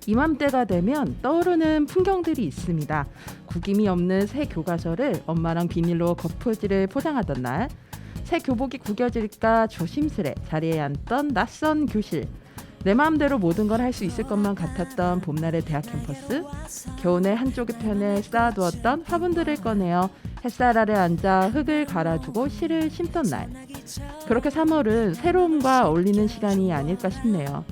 이맘때가 되면 떠오르는 풍경들이 있습니다. 구김이 없는 새 교과서를 엄마랑 비닐로 거푸지를 포장하던 날, 새 교복이 구겨질까 조심스레 자리에 앉던 낯선 교실, 내 마음대로 모든 걸 할 수 있을 것만 같았던 봄날의 대학 캠퍼스, 겨우내 한쪽의 편에 쌓아두었던 화분들을 꺼내어 햇살 아래 앉아 흙을 갈아주고 씨를 심던 날, 그렇게 3월은 새로움과 어울리는 시간이 아닐까 싶네요.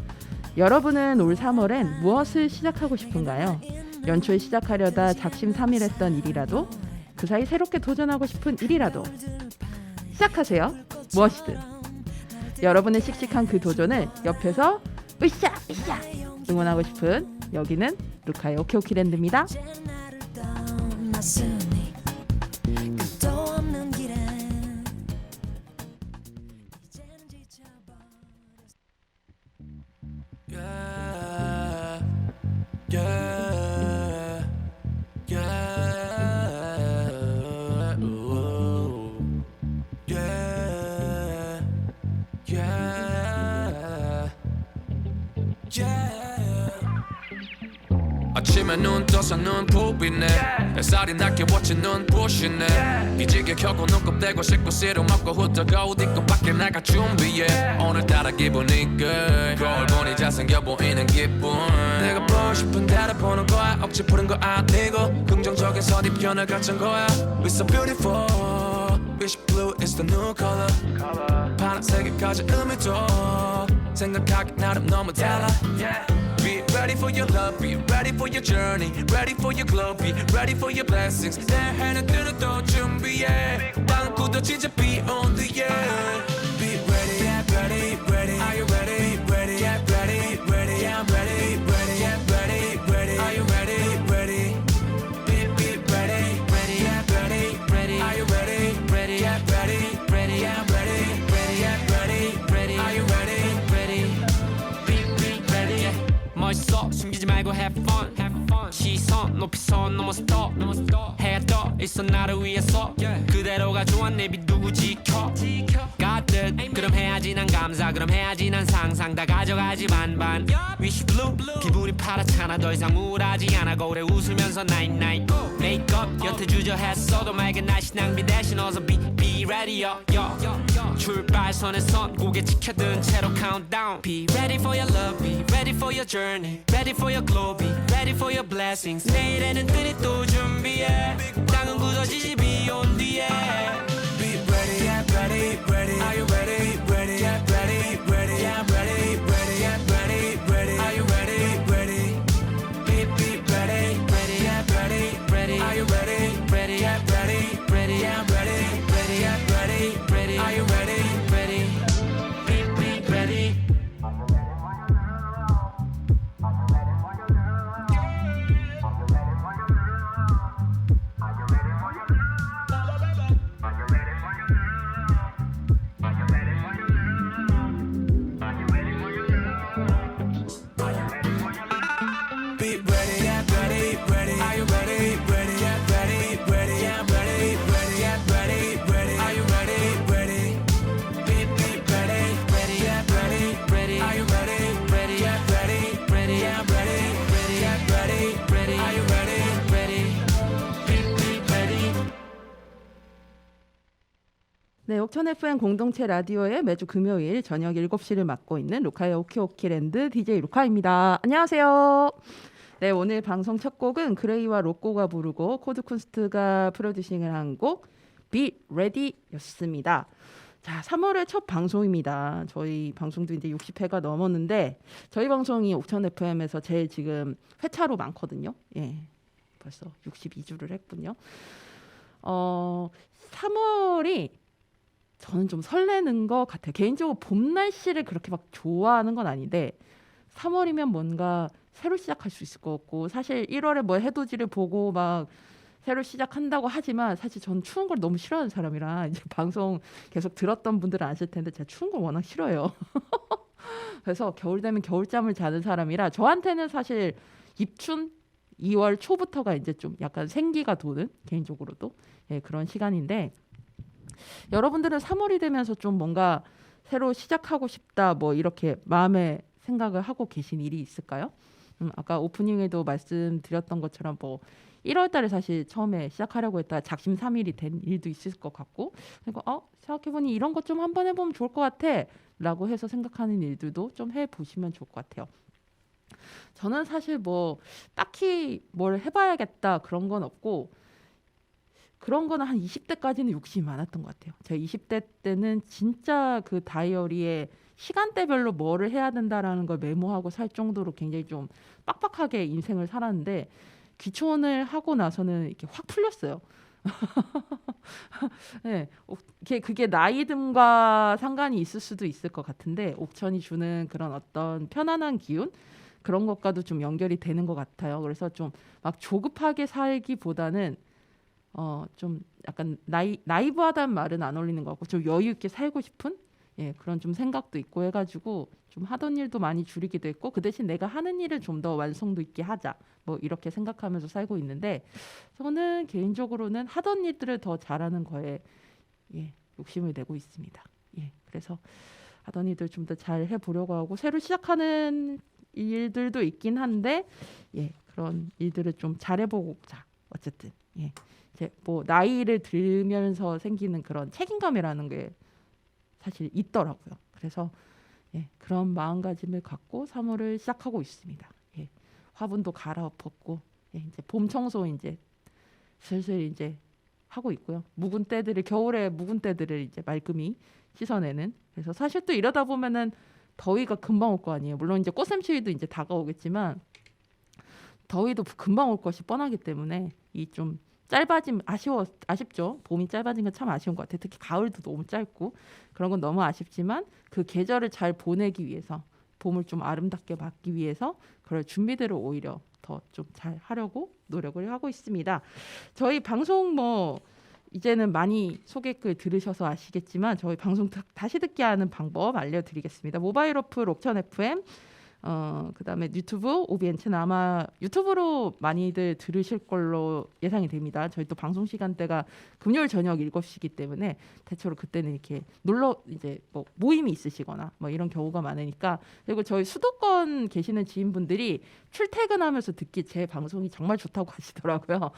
여러분은 올 3월엔 무엇을 시작하고 싶은가요? 연초에 시작하려다 작심삼일했던 일이라도, 그 사이 새롭게 도전하고 싶은 일이라도 시작하세요. 무엇이든. 여러분의 씩씩한 그 도전을 옆에서 으쌰 으쌰 응원하고 싶은 여기는 루카의 오케오키랜드입니다. 아침에 눈 떠서 눈 부비네 햇살이 낮게 워치 눈 부시네 기지개 켜고 눈곱 대고 씻고 씨름 먹고 후다가 옷 입고 밖에 나갈 준비해 오늘따라 기분이 good 거울 보니 잘생겨 보이는 기분 내가 보고 싶은 대로 보는 거야 억지 푸는 거 아니고 긍정적인 선입견을 갖춘 거야 We're so beautiful Wish blue is the new color 파란색이 가진 의미도 생각하기 나름 너무 달라 Be ready for your love, be ready for your journey, ready for your glow, be ready for your blessings. 내 해는 뜨는 또 준비해. 땅 굳어지자 be on the air. Be ready, yeah, ready, ready. Are you ready, ready, yeah, ready, ready, yeah, I'm ready, ready, yeah, ready, ready. Are you ready, ready? Be ready, ready, yeah, ready, ready. Are you ready, ready, yeah, ready, ready, yeah, I'm ready, ready, yeah, ready, ready. Are you ready, ready? Be ready, yeah. 멋있어 숨기지 말고 have fun, have fun. 시선 높이 선 넘어 stop, 해야 떠 있어 나를 위해서 그대로가 좋아 내비 누구 지켜 got it 그럼 해야지 난 감사 그럼 해야지 난 상상 다 가져가지 반반 Wish blue 기분이 파랗잖아 더 이상 우울하지 않아 거울에 웃으면서 night night 메이크업 여태 주저했어도 맑은 날씨 낭비 대신 어서 be ready 출발선에 선 고개 지켜든 채로 countdown Be ready for your love be ready for your journey ready for your glow be ready for your blessings 내일에는 뜨니 또 준비해 땅은 굳어지지 be on the air Be ready yeah ready ready Are you ready ready yeah ready ready yeah I'm ready ready yeah ready ready Are you ready ready Be ready ready yeah ready ready Are you ready ready yeah ready ready yeah I'm ready ready yeah ready ready Are you ready ready Be ready Be ready, yeah, ready, ready. Are you ready, ready, yeah, ready, ready, yeah, I'm ready, ready, yeah, ready, ready. Are you ready, ready? Be ready, ready, yeah, ready, ready. Are you ready, ready, yeah, ready, ready, yeah, I'm ready, ready, yeah, ready, ready. Are you ready, ready? Be ready. 네, 옥천 FM 공동체 라디오의 매주 금요일 저녁 7시를 맡고 있는 루카의 오키오키랜드 DJ 루카입니다. 안녕하세요. 네, 오늘 방송 첫 곡은 그레이와 로꼬가 부르고 코드쿤스트가 프로듀싱을 한 곡 Be Ready였습니다. 자, 3월의 첫 방송입니다. 저희 방송도 이제 60회가 넘었는데 저희 방송이 옥천 FM에서 제일 지금 회차로 많거든요. 예, 벌써 62주를 했군요. 3월이 저는 좀 설레는 것 같아요. 개인적으로 봄 날씨를 그렇게 막 좋아하는 건 아닌데 3월이면 뭔가 새로 시작할 수 있을 것 같고 사실 1월에 뭐 해돋이를 보고 막 새로 시작한다고 하지만 사실 전 추운 걸 너무 싫어하는 사람이라 이제 방송 계속 들었던 분들은 아실 텐데 제가 추운 걸 워낙 싫어해요. 그래서 겨울 되면 겨울잠을 자는 사람이라 저한테는 사실 입춘 2월 초부터가 이제 좀 약간 생기가 도는 개인적으로도 예, 그런 시간인데 여러분들은 3월이 되면서 좀 뭔가 새로 시작하고 싶다 뭐 이렇게 마음에 생각을 하고 계신 일이 있을까요? 아까 오프닝에도 말씀드렸던 것처럼 뭐 1월 달에 사실 처음에 시작하려고 했다 작심삼일이 된 일도 있을 것 같고, 그리고 생각해보니 이런 것 좀 한번 해보면 좋을 것 같아 라고 해서 생각하는 일들도 좀 해보시면 좋을 것 같아요. 저는 사실 뭐 딱히 뭘 해봐야겠다 그런 건 없고, 그런 거는 한 20대까지는 욕심이 많았던 것 같아요. 제가 20대 때는 진짜 그 다이어리에 시간대별로 뭐를 해야 된다라는 걸 메모하고 살 정도로 굉장히 좀 빡빡하게 인생을 살았는데, 귀촌을 하고 나서는 이렇게 확 풀렸어요. 네, 그게 나이듦과 상관이 있을 수도 있을 것 같은데, 옥천이 주는 그런 어떤 편안한 기운, 그런 것과도 좀 연결이 되는 것 같아요. 그래서 좀 막 조급하게 살기보다는 좀 약간 나이브하다는 말은 안 어울리는 것 같고, 좀 여유 있게 살고 싶은 그런 좀 생각도 있고 해가지고 좀 하던 일도 많이 줄이기도 했고, 그 대신 내가 하는 일을 좀 더 완성도 있게 하자 뭐 이렇게 생각하면서 살고 있는데, 저는 개인적으로는 하던 일들을 더 잘하는 거에 욕심을 내고 있습니다. 그래서 하던 일들 좀 더 잘 해보려고 하고, 새로 시작하는 일들도 있긴 한데 그런 일들을 좀 잘해보고자 어쨌든 이제 뭐 나이를 들면서 생기는 그런 책임감이라는 게 사실 있더라고요. 그래서 그런 마음가짐을 갖고 3월을 시작하고 있습니다. 화분도 갈아엎었고 이제 봄 청소 이제 슬슬 이제 하고 있고요. 묵은 때들을 겨울에 묵은 때들을 이제 말끔히 씻어내는. 그래서 사실 또 이러다 보면은 더위가 금방 올 거 아니에요. 물론 이제 꽃샘추위도 이제 다가오겠지만 더위도 금방 올 것이 뻔하기 때문에 이 좀 짧아짐 아쉽죠. 봄이 짧아진 건 참 아쉬운 것 같아요. 특히 가을도 너무 짧고 그런 건 너무 아쉽지만, 그 계절을 잘 보내기 위해서, 봄을 좀 아름답게 맞기 위해서 그럴 준비들을 오히려 더 좀 잘 하려고 노력을 하고 있습니다. 저희 방송 뭐 이제는 많이 소개글 들으셔서 아시겠지만, 저희 방송 다시 듣기 하는 방법 알려드리겠습니다. 모바일 어플 옥천 FM, 그다음에 유튜브 OBN 채널, 아마 유튜브로 많이들 들으실 걸로 예상이 됩니다. 저희 또 방송 시간대가 금요일 저녁 7시이기 때문에 대체로 그때는 이렇게 이제 뭐 모임이 있으시거나 뭐 이런 경우가 많으니까. 그리고 저희 수도권 계시는 지인분들이 출퇴근하면서 듣기 제 방송이 정말 좋다고 하시더라고요.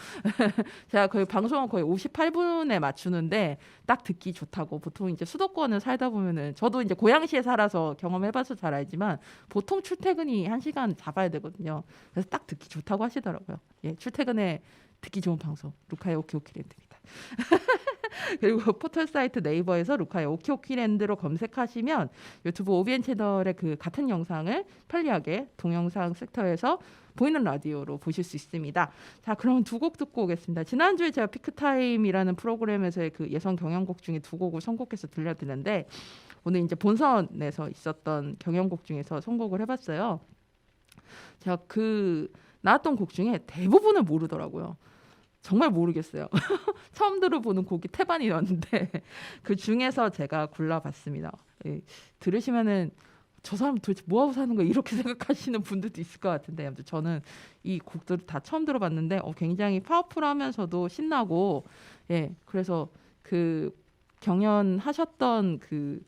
제가 거의 방송은 거의 58분에 맞추는데 딱 듣기 좋다고. 보통 이제 수도권을 살다 보면은, 저도 이제 고양시에 살아서 경험해봐서 잘 알지만 보통 출퇴근이 1시간 잡아야 되거든요. 그래서 딱 듣기 좋다고 하시더라고요. 출퇴근에 듣기 좋은 방송 루카의 오키오키랜드입니다. 그리고 포털 사이트 네이버에서 루카의 오키오키랜드로 검색하시면 유튜브 OBN 채널의 그 같은 영상을 편리하게 동영상 섹터에서 보이는 라디오로 보실 수 있습니다. 자, 그럼 두 곡 듣고 오겠습니다. 지난주에 제가 피크타임이라는 프로그램에서의 그 예선 경연곡 중에 두 곡을 선곡해서 들려드렸는데, 오늘 이제 본선에서 있었던 경연곡 중에서 선곡을 해봤어요. 제가 그 나왔던 곡 중에 대부분을 모르더라고요. 정말 모르겠어요. 처음 들어보는 곡이 태반이었는데 그 중에서 제가 골라봤습니다. 들으시면은 저 사람 도대체 뭐하고 사는 거야 이렇게 생각하시는 분들도 있을 것 같은데, 아무튼 저는 이 곡들을 다 처음 들어봤는데 굉장히 파워풀하면서도 신나고, 그래서 그 경연하셨던 그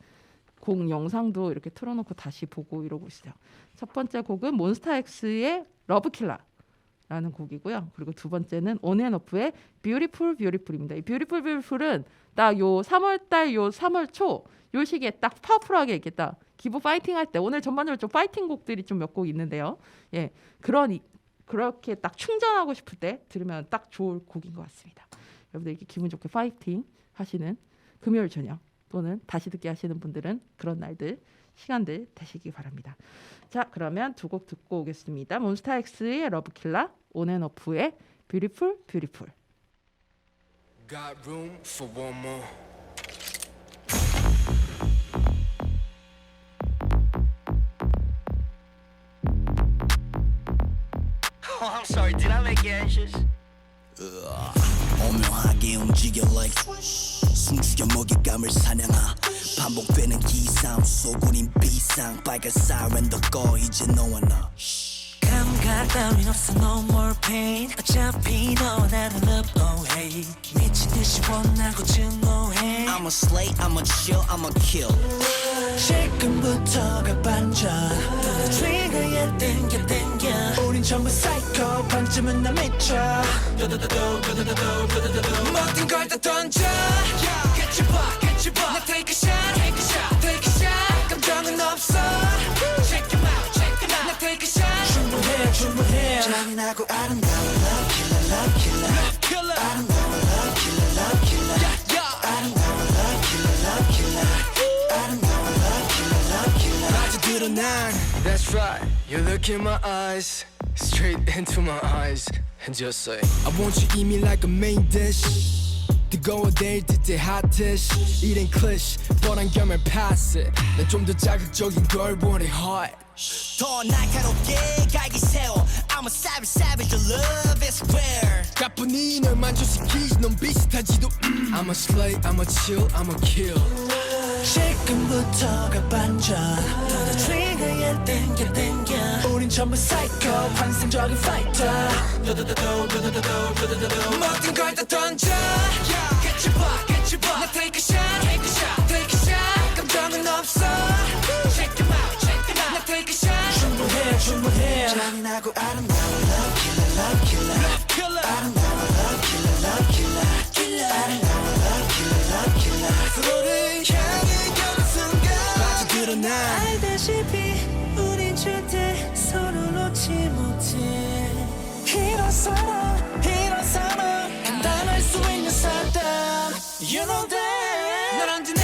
곡 영상도 이렇게 틀어놓고 다시 보고 이러고 있어요. 첫 번째 곡은 몬스타엑스의 러브킬러라는 곡이고요. 그리고 두 번째는 온앤오프의 뷰티풀 뷰티풀입니다. 이 뷰티풀 뷰티풀은 딱 요 3월달 요 3월 초 요 시기에 딱 파워풀하게 이렇게 딱 기부 파이팅 할 때, 오늘 전반적으로 좀 파이팅 곡들이 좀 몇 곡 있는데요. 그렇게 딱 충전하고 싶을 때 들으면 딱 좋을 곡인 것 같습니다. 여러분들 이렇게 기분 좋게 파이팅 하시는 금요일 저녁 또는 다시 듣기 하시는 분들은 그런 날들, 시간들 되시기 바랍니다. 자, 그러면 두 곡 듣고 오겠습니다. 몬스타엑스의 러브킬러, 온앤오프의 뷰티풀 뷰티풀. Got room for one more. Oh, I'm sorry, did I make you anxious? 오묘하게 움직여 like 숨죽여 먹잇감을 사냥하 반복되는 기상 소굴인 비상 빨간 사이렌도 꺼 이제 너와 나 감각 따윈 없어 no more pain 어차피 너와 나는 love oh hey 미친 듯이 원하고 증오해 I'm a slay, I'm a chill, I'm a kill 지금부터가 반전 트리거에 땡겨 전부 사이코 반쯤은 나 미쳐 모든 걸 다 던져 Catch you 봐 나 take a shot take a shot 감정은 없어 Check him out 나 take a shot 충분해 잔인하고 아름다운 love killer 아름다운 love killer 아름다운 love killer 아름다운 love killer 아주 드러난 That's right, you look in my eyes, straight into my eyes, and just say I want you eat me like a main dish 뜨거워 될 듯해 hot dish 이젠 cliché 뻔한 겸을 pass it 난 좀 더 자극적인 걸 원해 hot 더 날카롭게 갈기 세워 I'm a savage the love is rare 가뿐히 널 만족시키지 넌 비슷하지도 I'm a slay, I'm a chill, I'm a kill 지금부터가 반전 너도 트리거에 땡겨 우린 전부 사이코 환상적인 파이터 모든 걸 다 던져 Catch you 봐 나 take a shot 감정은 없어 Check him out 나 take a shot 충분해 잔인하고 아름다운 love killer 아름다운 love killer 아름다운 love killer 서로를 향해 가는 순간 빠져들어나 알다시피 우린 절대 서로 놓지 못해 이런 사람 감당할 수 있는 사람 You know that 넌 언제나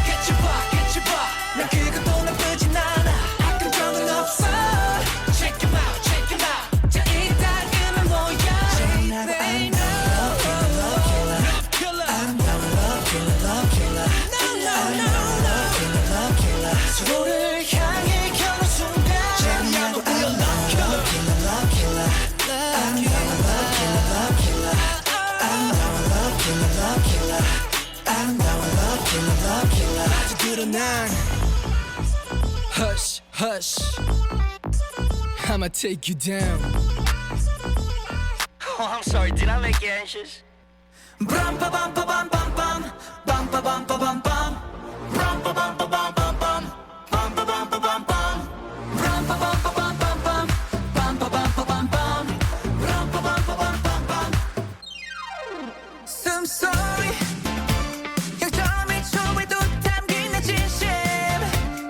Catch you 봐 난 그것도 나쁘진 않아 감정은 없어 Check him out 자 이따금은 뭐야 잔인하고 아름다운 love killer 아름다운 love killer love killer 서로를 향해 가는 순간 잔인하고 아름다운 love killer 아름다운 love killer 아름다운 love killer 아주 드러난 Hush, hush I'ma take you down Oh, I'm sorry, did I make you anxious? Brum ba bum ba bum bum bum bum ba bum ba bum bum Brum ba bum ba bum bum bum bum ba bum ba bum bum Brum ba bum ba bum bum bum bum ba bum ba bum bum Brum ba bum ba bum bum bum 숨소리 영점이 초에도 담긴 내 진심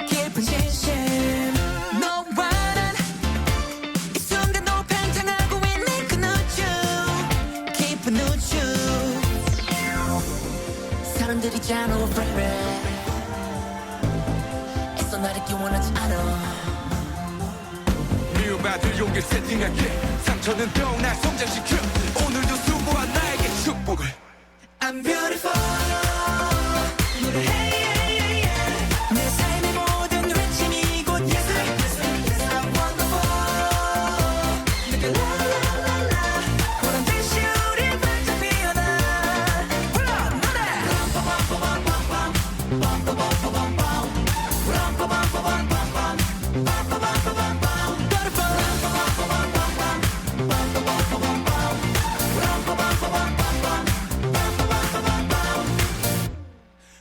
깊은 진심 너와는 이 순간도 팽창하고 있는 그 우주 깊은 우주 사람들이 잘 over 애써 나를 기원하지 않아 미움받을 용기를 세팅할게 상처는 더욱 날 성장시켜 오늘도 수고한 나에게 축복을 I'm beautiful 내 삶의 모든 외침이 곧 예술 I'm wonderful 내가 라라라라 보란 듯이 우리 반짝 피어나 불러 노래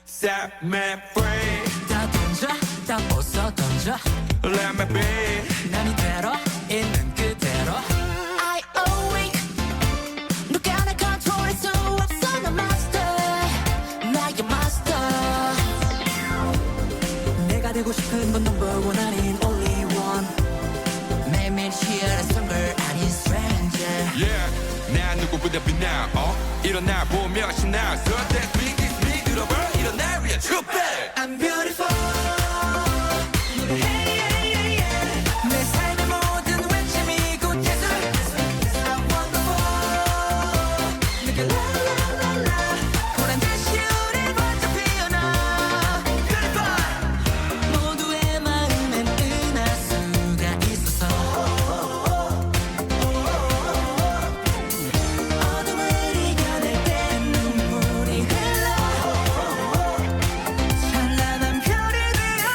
Set me free 다 던져 다 벗어 던져 Let me be 난 이대로 있는 그대로 I awake 누가 날 컨트롤할 수 없어 나 master 나의 master 내가 되고 싶은 건 number one 아닌 only one 매일매일 치열했던 걸 아닌 stranger Yeah 난 누구보다 빛나 일어나 보며 신나 So that big is me 들어봐 일어나 위에 축배 I'm beautiful 내 삶의 모든 외침이 곧 예술 I'm wonderful 내가 라라라라 보란 듯이 우리 번쩍 피어나 Beautiful 모두의 마음엔 은하수가 있어서 어둠을 이겨낼 때 눈물이 흘러 찬란한 별이 되어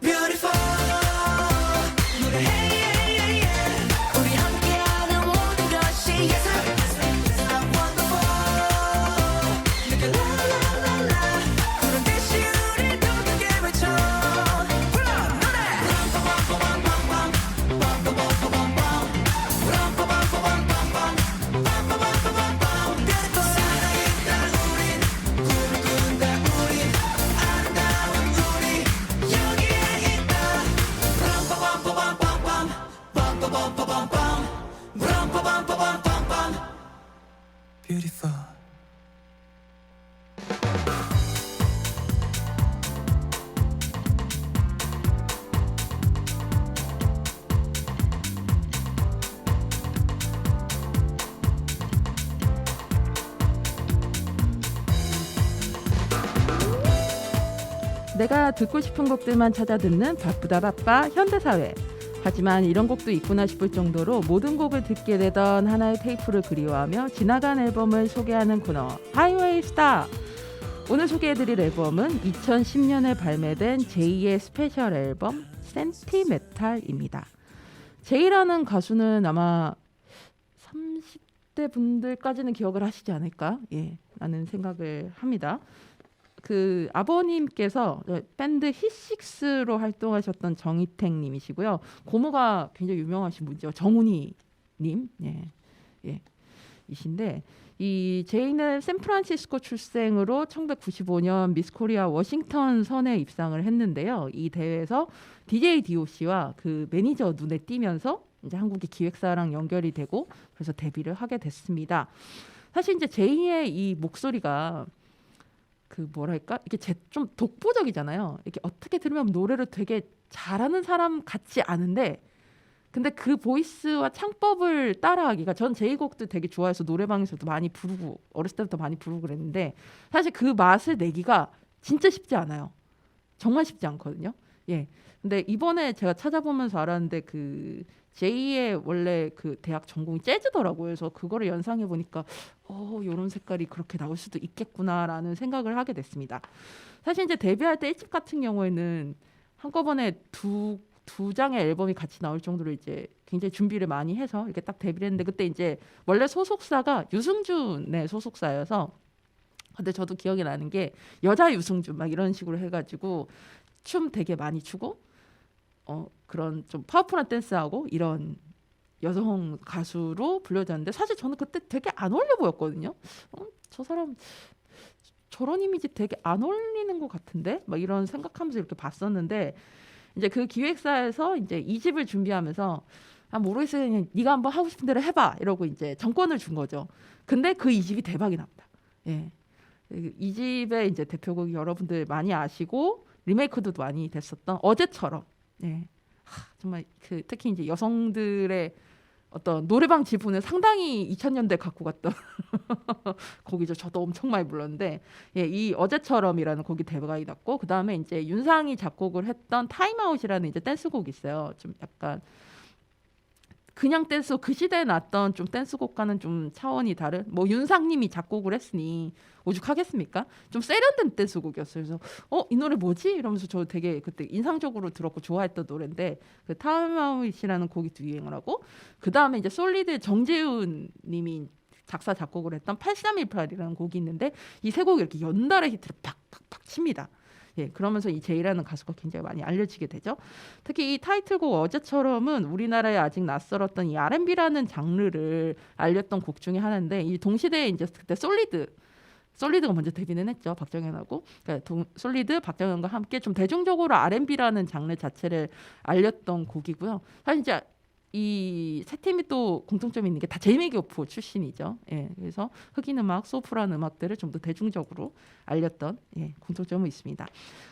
Beautiful 우리 함께하는 모든 것이 예술 I'm wonderful 내가 내가 듣고 싶은 곡들만 찾아 듣는 바쁘다 바빠 현대사회. 하지만 이런 곡도 있구나 싶을 정도로 모든 곡을 듣게 되던 하나의 테이프를 그리워하며 지나간 앨범을 소개하는 코너 하이웨이 스타. 오늘 소개해드릴 앨범은 2010년에 발매된 제이의 스페셜 앨범 센티메탈입니다. 제이라는 가수는 아마 30대 분들까지는 기억을 하시지 않을까? 예, 라는 생각을 합니다. 그 아버님께서 밴드 히식스로 활동하셨던 정희택 님이시고요. 고모가 굉장히 유명하신 분이죠. 정훈이 님. 예. 이신데 이 제이는 샌프란시스코 출생으로 1995년 미스 코리아 워싱턴 선에 입상을 했는데요. 이 대회에서 DJ DOC와 그 매니저 눈에 띄면서 이제 한국의 기획사랑 연결이 되고 그래서 데뷔를 하게 됐습니다. 사실 이제 제이의 이 목소리가 그 뭐랄까 이게 좀 독보적이잖아요. 이렇게 어떻게 들으면 노래를 되게 잘하는 사람 같지 않은데, 근데 그 보이스와 창법을 따라하기가, 전 제이 곡도 되게 좋아해서 노래방에서도 많이 부르고 어렸을 때부터 많이 부르고 그랬는데 사실 그 맛을 내기가 진짜 쉽지 않아요. 정말 쉽지 않거든요. 예. 근데 이번에 제가 찾아보면서 알았는데 그 제이의 원래 그 대학 전공이 재즈더라고요. 그래서 그거를 연상해 보니까 이런 색깔이 그렇게 나올 수도 있겠구나라는 생각을 하게 됐습니다. 사실 이제 데뷔할 때 1집 같은 경우에는 한꺼번에 두 장의 앨범이 같이 나올 정도로 이제 굉장히 준비를 많이 해서 이렇게 딱 데뷔를 했는데, 그때 이제 원래 소속사가 유승준의 소속사여서, 근데 저도 기억이 나는 게 여자 유승준 막 이런 식으로 해가지고 춤 되게 많이 추고 그런 좀 파워풀한 댄스하고 이런 여성 가수로 불려졌는데, 사실 저는 그때 되게 안 어울려 보였거든요. 저 사람 저런 이미지 되게 안 어울리는 것 같은데 막 이런 생각하면서 이렇게 봤었는데, 이제 그 기획사에서 이제 2집을 준비하면서 모르겠어요, 그냥 네가 한번 하고 싶은 대로 해봐 이러고 이제 정권을 준 거죠. 근데 그 2집이 대박이 납니다. 예. 2집의 이제 대표곡이 여러분들 많이 아시고 리메이크도 많이 됐었던 어제처럼. 예. 정말 그 특히 이제 여성들의 어떤 노래방 지분을 상당히 2000년대 갖고 갔던 곡이죠. 저도 엄청 많이 불렀는데, 예, 이 어제처럼이라는 곡이 대박이 났고, 그 다음에 이제 윤상이 작곡을 했던 타임아웃이라는 이제 댄스곡이 있어요. 좀 약간 그냥 댄스, 그 시대에 났던 좀 댄스곡과는 좀 차원이 다른, 뭐 윤상님이 작곡을 했으니 오죽하겠습니까? 좀 세련된 댄스곡이었어요. 그래서 이 노래 뭐지? 이러면서 저 되게 그때 인상적으로 들었고 좋아했던 노래인데, 그 타임아웃이라는 곡이 또 유행을 하고, 그 다음에 이제 솔리드 정재훈 님이 작사 작곡을 했던 8318이라는 곡이 있는데, 이 세 곡이 이렇게 연달아 히트를 팍팍팍 칩니다. 예, 그러면서 이 제이라는 가수가 굉장히 많이 알려지게 되죠. 특히 이 타이틀곡 어제처럼은 우리나라에 아직 낯설었던 이 R&B라는 장르를 알렸던 곡 중에 하나인데, 이 동시대에 이제 그때 솔리드가 먼저 데뷔는 했죠. 박정현하고. 그러니까 솔리드 박정현과 함께 좀 대중적으로 R&B라는 장르 자체를 알렸던 곡이고요. 사실 이제 이 세 팀이 또 공통점이 있는 게 다 제이메이오프 출신이죠. 예, 그래서 흑인 음악, 소프라는 음악들을 좀 더 대중적으로 알렸던 공통점은 있습니다.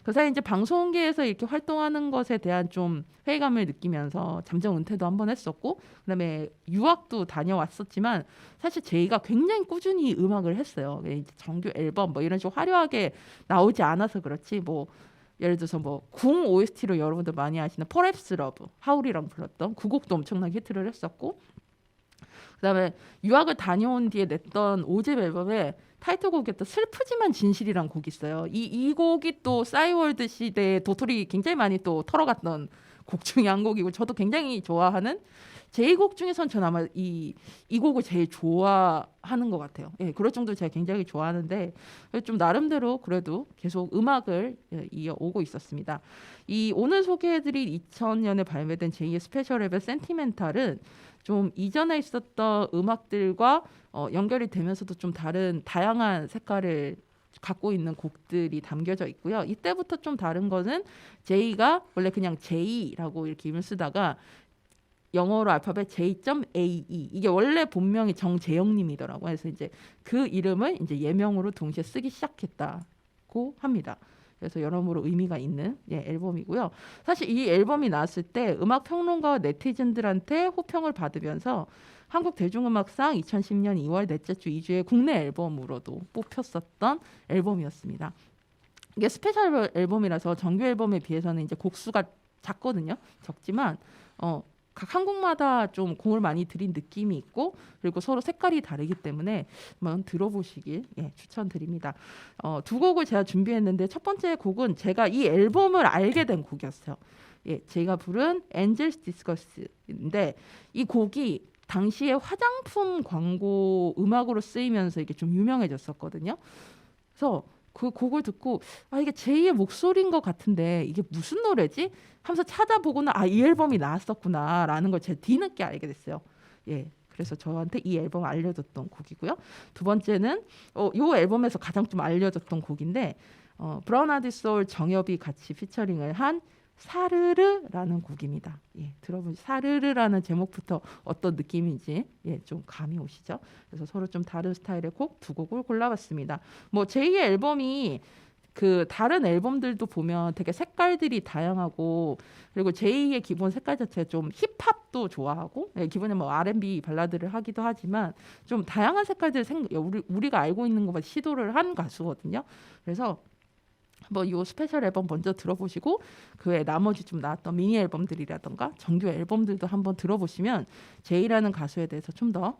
그래서 이제 방송계에서 이렇게 활동하는 것에 대한 좀 회의감을 느끼면서 잠정 은퇴도 한번 했었고, 그다음에 유학도 다녀왔었지만 사실 제이가 굉장히 꾸준히 음악을 했어요. 이제 정규 앨범 뭐 이런 식으로 화려하게 나오지 않아서 그렇지, 뭐 예를 들어서 뭐 궁 OST로 여러분들 많이 아시는 Perhaps Love, 하울이랑 불렀던 그 곡도 엄청나게 히트를 했었고, 그다음에 유학을 다녀온 뒤에 냈던 5집 앨범에 타이틀곡이었던 슬프지만 진실이란 곡이 있어요. 이 곡이 또 싸이월드 시대에 도토리 굉장히 많이 또 털어갔던 곡 중에 한 곡이고, 저도 굉장히 좋아하는 제이 곡 중에선 저는 아마 이 곡을 제일 좋아하는 것 같아요. 예, 그럴 정도로 제가 굉장히 좋아하는데 좀 나름대로 그래도 계속 음악을 이어오고 있었습니다. 이 오늘 소개해드릴 2000년에 발매된 제이의 스페셜 앨범 센티멘탈은 좀 이전에 있었던 음악들과 연결이 되면서도 좀 다양한 색깔을 갖고 있는 곡들이 담겨져 있고요. 이때부터 좀 다른 것은 제이가 원래 그냥 제이라고 이렇게 이름을 쓰다가 영어로 알파벳 J.AE, 이게 원래 본명이 정재영님이더라고요. 그래서 이제 그 이름을 이제 예명으로 동시에 쓰기 시작했다고 합니다. 그래서 여러모로 의미가 있는 앨범이고요. 사실 이 앨범이 나왔을 때 음악 평론가와 네티즌들한테 호평을 받으면서 한국 대중음악상 2010년 2월 넷째 주 2주의 국내 앨범으로도 뽑혔었던 앨범이었습니다. 이게 스페셜 앨범이라서 정규 앨범에 비해서는 이제 곡수가 작거든요. 적지만 각 한국마다 좀 공을 많이 들인 느낌이 있고 그리고 서로 색깔이 다르기 때문에 한번 들어보시길 추천드립니다. 두 곡을 제가 준비했는데 첫 번째 곡은 제가 이 앨범을 알게 된 곡이었어요. 제가 부른 Angels Discuss인데 이 곡이 당시에 화장품 광고 음악으로 쓰이면서 이게 좀 유명해졌었거든요. 그래서 그 곡을 듣고 이게 제이의 목소리인 것 같은데 이게 무슨 노래지? 하면서 찾아보고는 이 앨범이 나왔었구나라는 걸 제가 뒤늦게 알게 됐어요. 그래서 저한테 이 앨범을 알려줬던 곡이고요. 두 번째는 이 앨범에서 가장 좀 알려졌던 곡인데 브라운 아이드 소울 정엽이 같이 피처링을 한 사르르라는 곡입니다. 들어보시 사르르라는 제목부터 어떤 느낌인지 좀 감이 오시죠? 그래서 서로 좀 다른 스타일의 곡 두 곡을 골라봤습니다. 뭐 제이의 앨범이 그 다른 앨범들도 보면 되게 색깔들이 다양하고 그리고 제이의 기본 색깔 자체가 좀 힙합도 좋아하고 기본에 뭐 R&B 발라드를 하기도 하지만 좀 다양한 색깔들 우리가 알고 있는 것보다 시도를 한 가수거든요. 그래서 뭐 이 스페셜 앨범 먼저 들어보시고 그 외에 나머지 좀 나왔던 미니 앨범들이라던가 정규 앨범들도 한번 들어보시면 제이라는 가수에 대해서 좀 더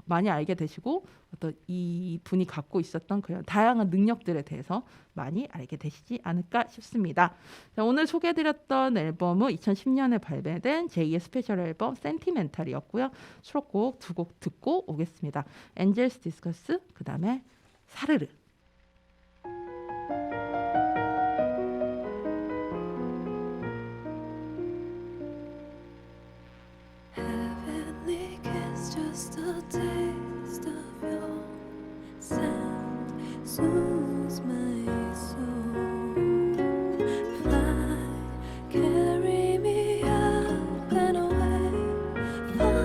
많이 알게 되시고 어떤 이 분이 갖고 있었던 그런 다양한 능력들에 대해서 많이 알게 되시지 않을까 싶습니다. 자, 오늘 소개해드렸던 앨범은 2010년에 발매된 제이의 스페셜 앨범 센티멘탈이었고요. 수록곡 두 곡 듣고 오겠습니다. 엔젤스 디스커스 그 다음에 사르르. Heavenly kiss, just a taste of your scent soothes my soul. Fly, carry me up and away, far,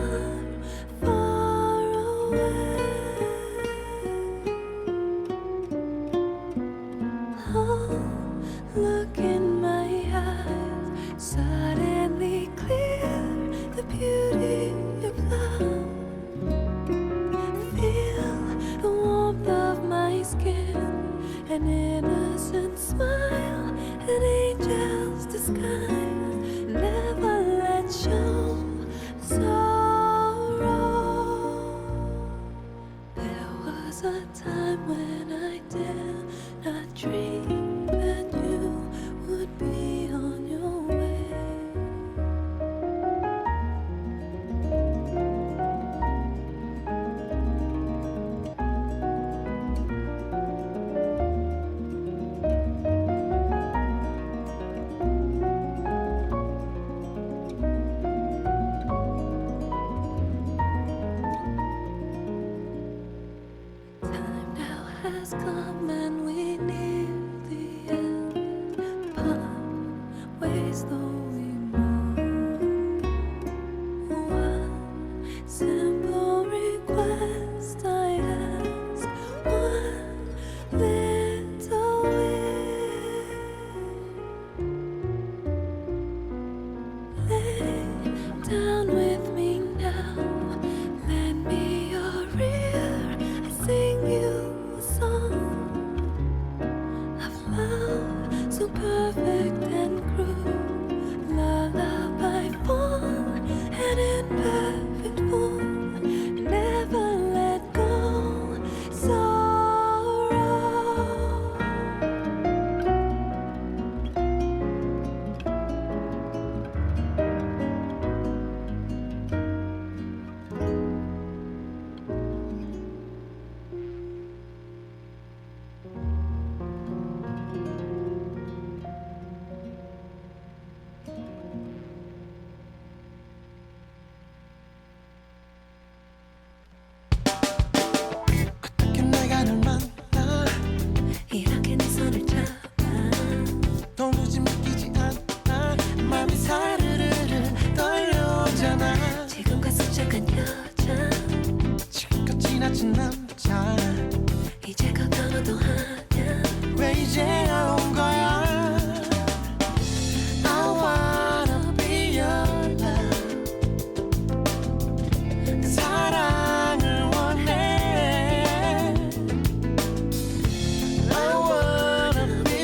far away. Oh, look in my eyes, suddenly clear. The beauty of love. Feel the warmth of my skin, an innocent smile, an angel's disguise. Never let show sorrow. There was a time when I did not dream that you would be on your way. Time now has come and we near the end. Part ways though we move. One simple request I ask, one little wish. Lay down with me now. Lend me your ear. I sing you a song of love so perfect and cruel. Lullaby full and in perfect form. Never let go. Sorrow. 어떻게 내가 널 만나 이렇게 내 손을 잡아 도무지 믿기지 않아 맘이 사르르르 떨려오잖아 지금과 스쳐간 여자 지금껏 지나친 남자 이제 곧 떠나도 하냐 왜 이제야 온 거야 I wanna be your love 사랑을 원해 I wanna be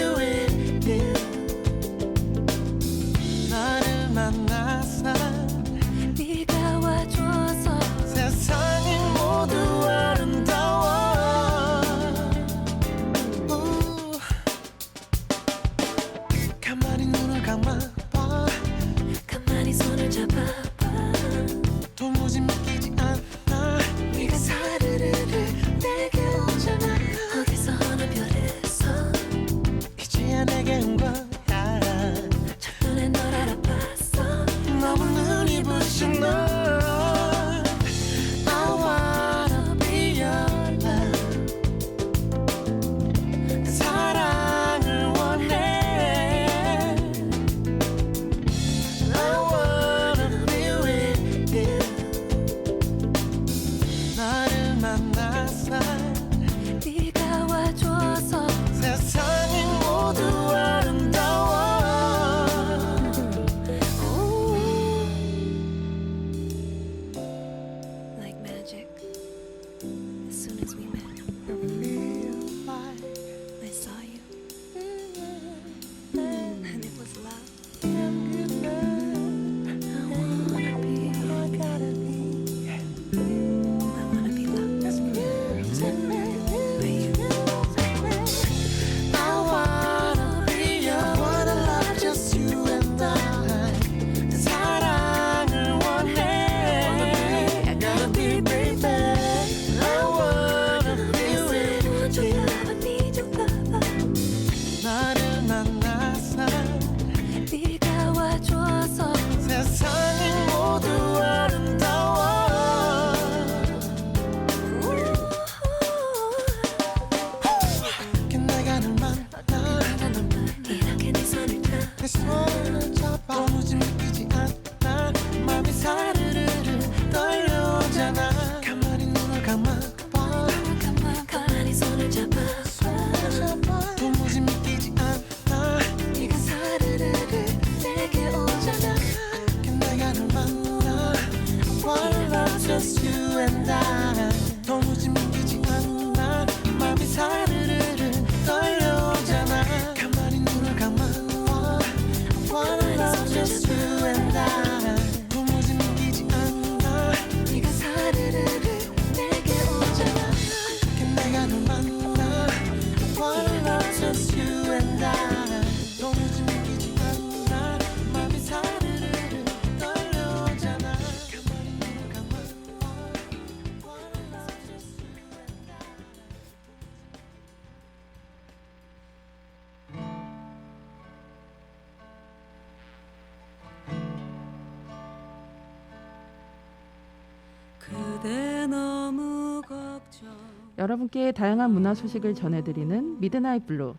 여러분께 다양한 문화 소식을 전해드리는 미드나잇 블루.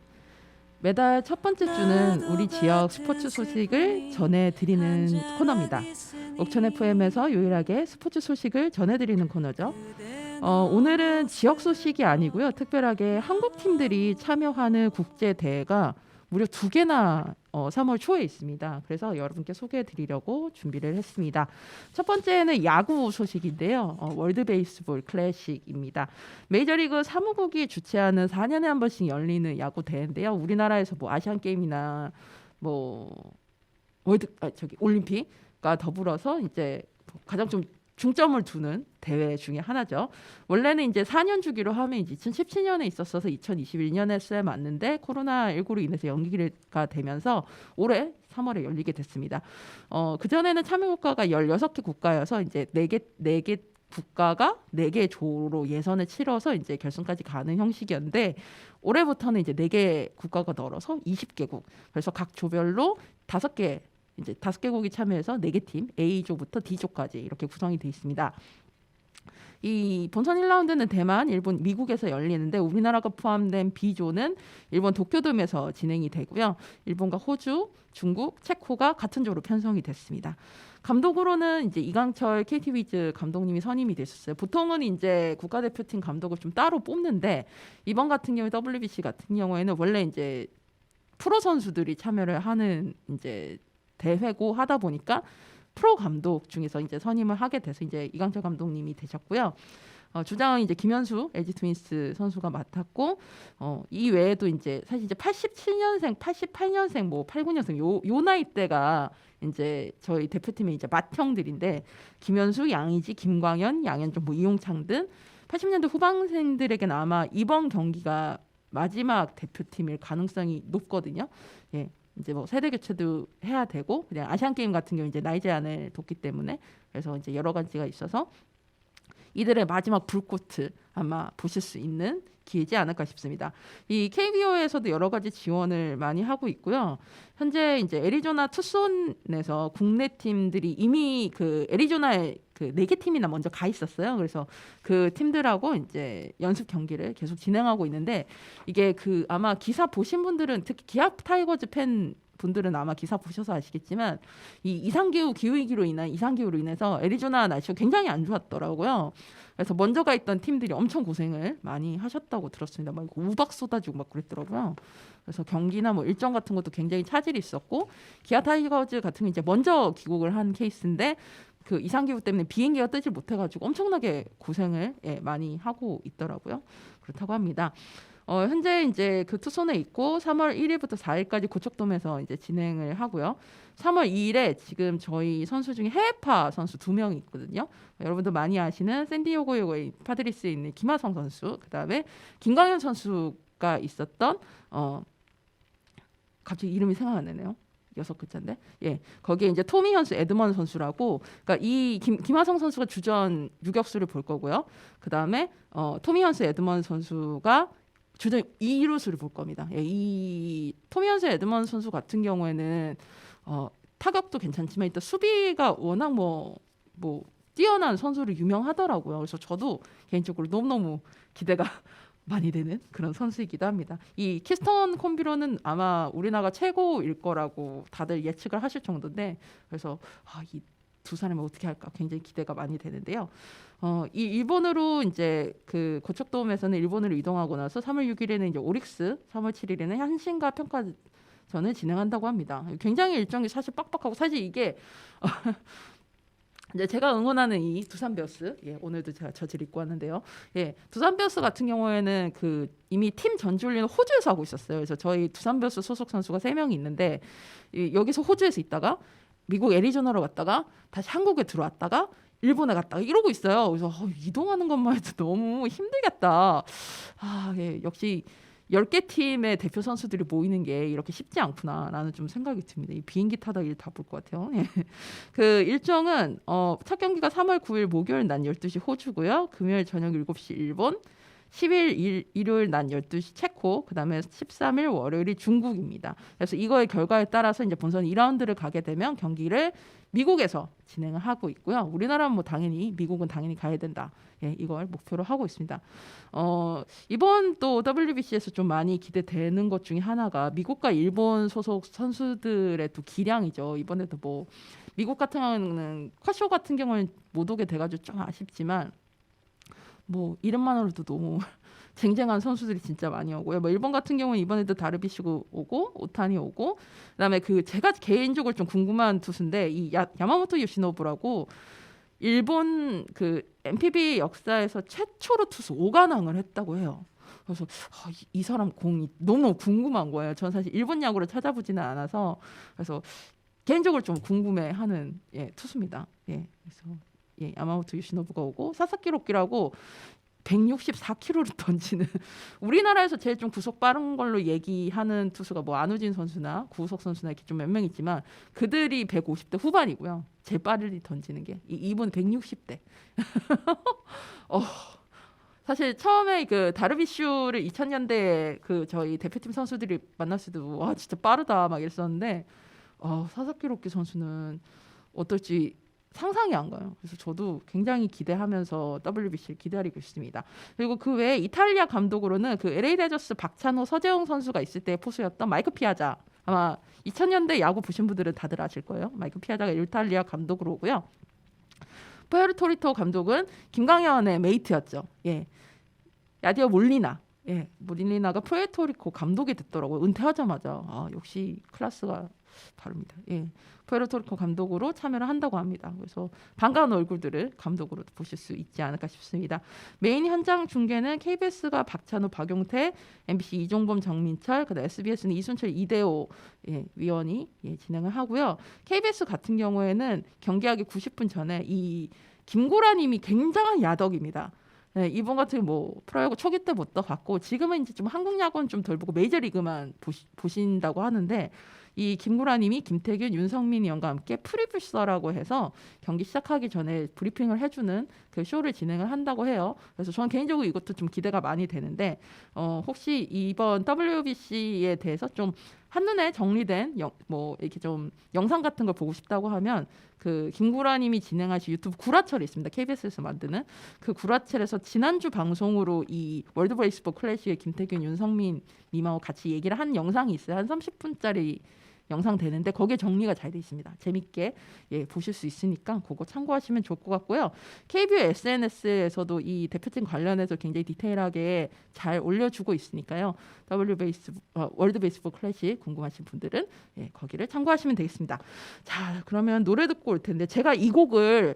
매달 첫 번째 주는 우리 지역 스포츠 소식을 전해드리는 코너입니다. 옥천 FM에서 유일하게 스포츠 소식을 전해드리는 코너죠. 오늘은 지역 소식이 아니고요. 특별하게 한국 팀들이 참여하는 국제 대회가 무려 2개나 3월 초에 있습니다. 그래서 여러분께 소개해드리려고 준비를 했습니다. 첫 번째는 야구 소식인데요. 월드 베이스볼 클래식입니다. 메이저리그 사무국이 주최하는 4년에 한 번씩 열리는 야구 대회인데요. 우리나라에서 뭐 아시안 게임이나 뭐 올림픽과 더불어서 이제 가장 좀 중점을 두는 대회 중에 하나죠. 원래는 이제 4년 주기로 하면 이제 2017년에 있었어서 2021년에 수에 맞는데 코로나19로 인해서 연기가 되면서 올해 3월에 열리게 됐습니다. 그 전에는 참여 국가가 16개 국가여서 이제 4개 국가가 4개 조로 예선을 치러서 이제 결승까지 가는 형식이었는데 올해부터는 이제 4개 국가가 늘어서 20개국. 그래서 각 조별로 5개국이 참여해서 4개 팀 A조부터 D조까지 이렇게 구성이 되어 있습니다. 이 본선 1라운드는 대만, 일본, 미국에서 열리는데 우리나라가 포함된 B조는 일본 도쿄돔에서 진행이 되고요. 일본과 호주, 중국, 체코가 같은 조로 편성이 됐습니다. 감독으로는 이제 이강철 KT 위즈 감독님이 선임이 되셨어요. 보통은 이제 국가대표팀 감독을 좀 따로 뽑는데 이번 같은 경우에 WBC 같은 경우에는 원래 이제 프로 선수들이 참여를 하는 이제 대회고 하다 보니까 프로 감독 중에서 이제 선임을 하게 돼서 이제 이강철 감독님이 되셨고요. 주장은 이제 김현수 LG 트윈스 선수가 맡았고 이 외에도 이제 사실 이제 87년생, 88년생, 뭐 89년생 요 나이대가 이제 저희 대표팀의 이제 맏형들인데 김현수, 양의지, 김광현, 양현종, 뭐 이용창 등 80년대 후반생들에게는 아마 이번 경기가 마지막 대표팀일 가능성이 높거든요. 예. 이제 뭐 세대 교체도 해야 되고 그냥 아시안 게임 같은 경우 이제 나이 제한을 뒀기 때문에 그래서 이제 여러 가지가 있어서 이들의 마지막 불꽃을 아마 보실 수 있는 기회지 않을까 싶습니다. 이 KBO에서도 여러 가지 지원을 많이 하고 있고요. 현재 이제 애리조나 투손에서 국내 팀들이 이미 그 애리조나에 그 4개 팀이나 먼저 가 있었어요. 그래서 그 팀들하고 이제 연습 경기를 계속 진행하고 있는데 이게 그 아마 기사 보신 분들은 특히 기아 타이거즈 팬 분들은 아마 기사 보셔서 아시겠지만 이 기후위기로 인한 이상기후로 인해서 애리조나 날씨가 굉장히 안 좋았더라고요. 그래서 먼저 가 있던 팀들이 엄청 고생을 많이 하셨다고 들었습니다. 막 우박 쏟아지고 막 그랬더라고요. 그래서 경기나 뭐 일정 같은 것도 굉장히 차질이 있었고 기아 타이거즈 같은 경우 이제 먼저 귀국을 한 케이스인데 그 이상기후 때문에 비행기가 뜨지 못해가지고 엄청나게 고생을 많이 하고 있더라고요. 그렇다고 합니다. 현재 이제 그 투손에 있고 3월 1일부터 4일까지 고척돔에서 이제 진행을 하고요. 3월 2일에 지금 저희 선수 중에 해외파 선수 2명이 있거든요. 여러분도 많이 아시는 샌디에고의 파드리스에 있는 김하성 선수, 그다음에 김광현 선수가 있었던 갑자기 이름이 생각 안 나네요. 6글자인데, 예, 거기에 이제 토미 현수, 에드먼 선수라고, 그러니까 이 김하성 선수가 주전 유격수를 볼 거고요. 그 다음에 토미 현수, 에드먼 선수가 주전 2루수를 볼 겁니다. 예, 이 토미 현수, 에드먼 선수 같은 경우에는 타격도 괜찮지만 일단 수비가 워낙 뭐 뛰어난 선수로 유명하더라고요. 그래서 저도 개인적으로 너무너무 기대가 많이 되는 그런 선수이기도 합니다. 이 키스턴 콤비로는 아마 우리나라 최고일 거라고 다들 예측을 하실 정도인데 그래서 이 두 사람을 어떻게 할까 굉장히 기대가 많이 되는데요. 이 일본으로 이제 그 고척돔에서는 일본으로 이동하고 나서 3월 6일에는 이제 오릭스, 3월 7일에는 현신과 평가전을 진행한다고 합니다. 굉장히 일정이 사실 빡빡하고 사실 이게 이제 제가 응원하는 이 두산 베어스, 오늘도 제가 저지를 입고 왔는데요. 두산 베어스 같은 경우에는 그 이미 팀 전지훈련을 호주에서 하고 있었어요. 그래서 저희 두산 베어스 소속 선수가 3명이 있는데 여기서 호주에서 있다가 미국 애리조나로 갔다가 다시 한국에 들어왔다가 일본에 갔다가 이러고 있어요. 그래서 이동하는 것만 해도 너무 힘들겠다. 역시 10개 팀의 대표 선수들이 모이는 게 이렇게 쉽지 않구나라는 좀 생각이 듭니다. 이 비행기 타다 일 다 볼 것 같아요. 그 일정은 첫 경기가 3월 9일 목요일 낮 12시 호주고요. 금요일 저녁 7시 일본, 10일 일요일 낮 12시 체코, 그다음에 13일 월요일이 중국입니다. 그래서 이거의 결과에 따라서 이제 본선 2라운드를 가게 되면 경기를 미국에서 진행을 하고 있고요. 우리나라는 뭐 당연히 미국은 당연히 가야 된다. 예, 이걸 목표로 하고 있습니다. 이번 또 WBC에서 좀 많이 기대되는 것 중에 하나가 미국과 일본 소속 선수들의 또 기량이죠. 이번에도 뭐 미국 같은 경우는 쿼쇼 같은 경우는 못 오게 돼가지고 좀 아쉽지만 뭐 이름만으로도 너무 쟁쟁한 선수들이 진짜 많이 오고요. 뭐 일본 같은 경우는 이번에도 다르비슈 오고 오타니 오고, 그다음에 그 제가 개인적으로 좀 궁금한 투수인데 이 야마모토 요시노부라고 일본 그 NPB 역사에서 최초로 투수 5관왕을 했다고 해요. 그래서 이 사람 공이 너무 궁금한 거예요. 저는 사실 일본 야구를 찾아보지는 않아서 그래서 개인적으로 좀 궁금해하는 투수입니다. 예, 그래서 야마모토 요시노부가 오고 사사키 록기라고 164km를 던지는 우리나라에서 제일 좀 구속 빠른 걸로 얘기하는 투수가 뭐 안우진 선수나 구우석 선수나 이렇게 좀 몇 명 있지만 그들이 150대 후반이고요. 제일 빠르게 던지는 게 이분 160대. 사실 처음에 그 다르비슈를 2000년대에 그 저희 대표팀 선수들이 만났을 때도 와 진짜 빠르다 막 이랬었는데 사사키 록기 선수는 어떨지 상상이 안 가요. 그래서 저도 굉장히 기대하면서 WBC를 기다리고 있습니다. 그리고 그 외에 이탈리아 감독으로는 그 LA 대저스 박찬호, 서재웅 선수가 있을 때 포수였던 마이크 피아자, 아마 2000년대 야구 보신 분들은 다들 아실 거예요. 마이크 피아자가 이탈리아 감독으로 오고요. 푸에르토리코 감독은 김광현의 메이트였죠. 예, 야디오 몰리나. 예, 몰리나가 푸에르토리코 감독이 됐더라고요. 은퇴하자마자. 역시 클래스가 다릅니다. 예, 푸에르토리코 감독으로 참여를 한다고 합니다. 그래서 반가운 얼굴들을 감독으로 보실 수 있지 않을까 싶습니다. 메인 현장 중계는 KBS가 박찬호, 박용태, MBC 이종범, 정민철, 그다음 SBS는 이순철, 이대호 위원이 진행을 하고요. KBS 같은 경우에는 경기하기 90분 전에 이 김구라님이 굉장한 야덕입니다. 네, 이번 같은 뭐 프로야구 초기 때부터 봤고 지금은 이제 좀 한국 야구는 좀 덜 보고 메이저리그만 보신다고 하는데 이 김구라님이 김태균, 윤성민 위원과 함께 프리뷰서라고 해서 경기 시작하기 전에 브리핑을 해주는 그 쇼를 진행을 한다고 해요. 그래서 저는 개인적으로 이것도 좀 기대가 많이 되는데 혹시 이번 WBC에 대해서 좀 한눈에 정리된 뭐 이렇게 좀 영상 같은 걸 보고 싶다고 하면 그 김구라님이 진행하신 유튜브 구라철이 있습니다. KBS에서 만드는 그 구라철에서 지난주 방송으로 이 월드 베이스볼 클래식의 김태균, 윤성민 님하고 같이 얘기를 한 영상이 있어요. 한 30분짜리 영상 되는데 거기에 정리가 잘 돼 있습니다. 재밌게 보실 수 있으니까 그거 참고하시면 좋을 것 같고요. KBO SNS에서도 이 대표팀 관련해서 굉장히 디테일하게 잘 올려주고 있으니까요. 월드 베이스볼 클래식 궁금하신 분들은 거기를 참고하시면 되겠습니다. 자, 그러면 노래 듣고 올 텐데 제가 이 곡을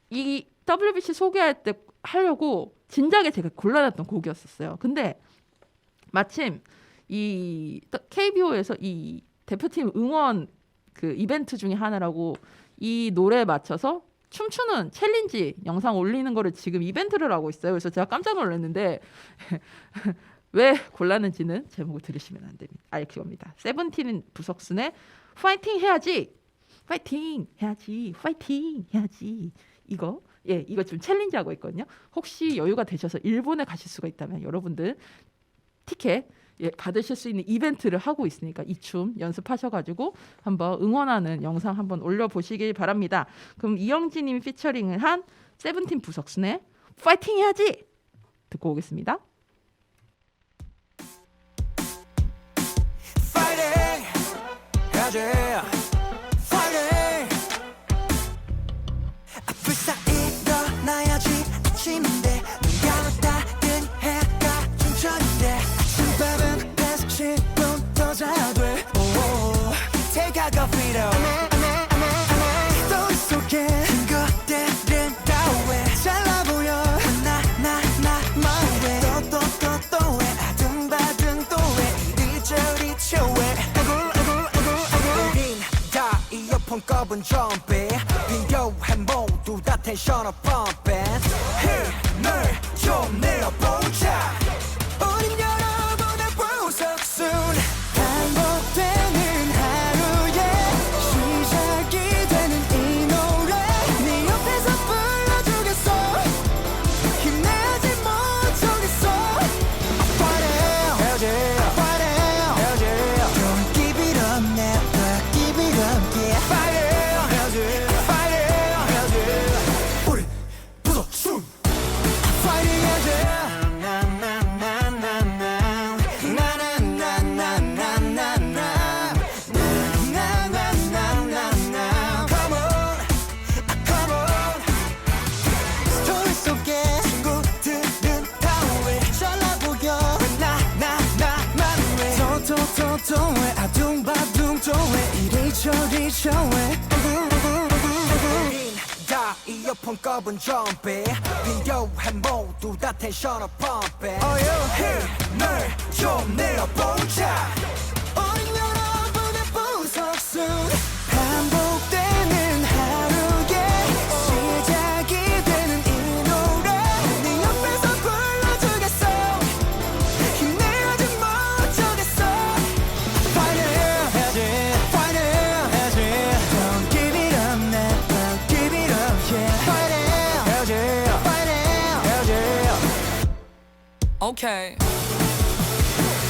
이 WBC 소개할 때 하려고 진작에 제가 골라놨던 곡이었었어요. 근데 마침 이 KBO에서 이 대표팀 응원 그 이벤트 중에 하나라고 이 노래에 맞춰서 춤추는 챌린지 영상 올리는 거를 지금 이벤트를 하고 있어요. 그래서 제가 깜짝 놀랐는데 왜 골랐는지는 제목을 들으시면 안 됩니다. 알게 겁니다. 세븐틴 부석순의 파이팅 해야지, 파이팅 해야지, 파이팅 해야지 이거 이거 지금 챌린지 하고 있거든요. 혹시 여유가 되셔서 일본에 가실 수가 있다면 여러분들 티켓 받으실 수 있는 이벤트를 하고 있으니까 이 춤 연습하셔가지고 한번 응원하는 영상 한번 올려보시길 바랍니다. 그럼 이영진님이 피처링을 한 세븐틴 부석순의 파이팅 해야지 듣고 오겠습니다. Fighting 해야지 Fighting 불사 일어나야지 아침인데 눈 감았다 뜬 해가 춘천인데 아침밥은 10분 더 자야 돼 Take a coffee though 또 속에 것들은 다 왜 잘나 보여 나 my way 또왜 아등바등 또왜 이리저리 쳐왜 우린 다 이어폰 꼽은 좀비 필요해 모두 다 텐션업 pumping 힘을 좀 내어보자 우린 여러분의 부석순 반복되는 하루에 시작이 되는 이 노래 네 옆에서 불러주겠어 힘내지 못하겠어 또또또또왜 아둥바둥 또왜 이리저리 저왜 다 이어폰 꺼본 좀비 필요해 모두 다 텐션을 펌핑 힘을 좀 내어보자 어린 여러분의 부석순 반복되는 하루의 시작이 되는 이 노래 네 옆에서 불러주겠어 힘내야지 못하겠어 Fighting 해야지 Don't give it up now Don't give it up yeah Fighting 해야지 Okay.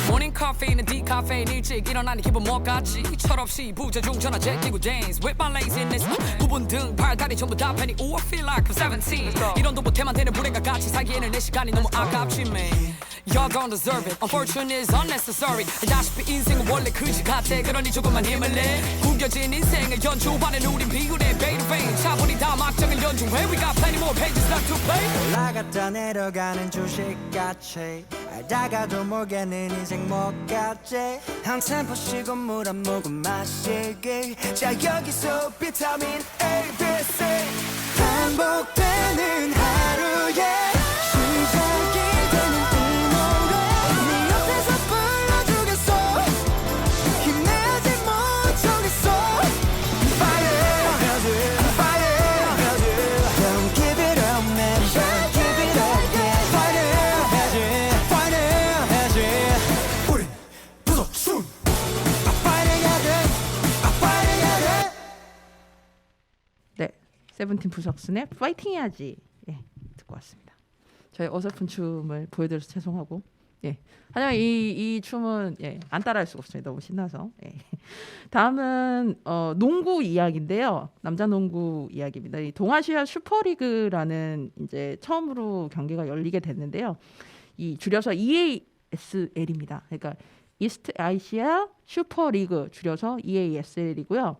모닝 카페인은 디카페인 일찍 일어나니 기분 뭐같지 철없이 부재중 전화 제끼고 dance with my laziness 부분 등 발다리 전부 다 팬이 Ooh I feel like I'm 17 이런도 못해만 되는 불행과 같이 살기에는 내 시간이 너무 아깝지 man Y'all don't deserve it Unfortunate is unnecessary 알다시피 인생은 원래 그지 같아 그러니 조금만 힘을 내 구겨진 인생을 연주하는 우린 비굴해 Bay to Bay 차분히 다 막장을 연주해 We got plenty more pages left to play 올라갔다 내려가는 주식같이 알다가도 모르겠는 인생 뭐같지 한 템포 쉬고 물 한 모금 마시기 자 여기서 비타민 A, B, C 반복되는 하루의 시작이 되는 이 노래 네 옆에서 불러주겠어 힘내지 못하겠어 Fighting Don't give it up man Don't give it up yeah Fighting 해야지 우린 부석순 Fighting 해야 돼 네, 세븐틴 부석순의 파이팅 해야지 예, 듣고 왔습니다. 저희 어설픈 춤을 보여드려서 죄송하고 예. 하지만 이 춤은 예, 안 따라할 수가 없습니다. 너무 신나서. 예. 다음은 농구 이야기인데요. 남자 농구 이야기입니다. 이 동아시아 슈퍼리그라는 이제 처음으로 경기가 열리게 됐는데요. 이 줄여서 EASL입니다. 그러니까 이스트 아시아 슈퍼리그 줄여서 EASL이고요.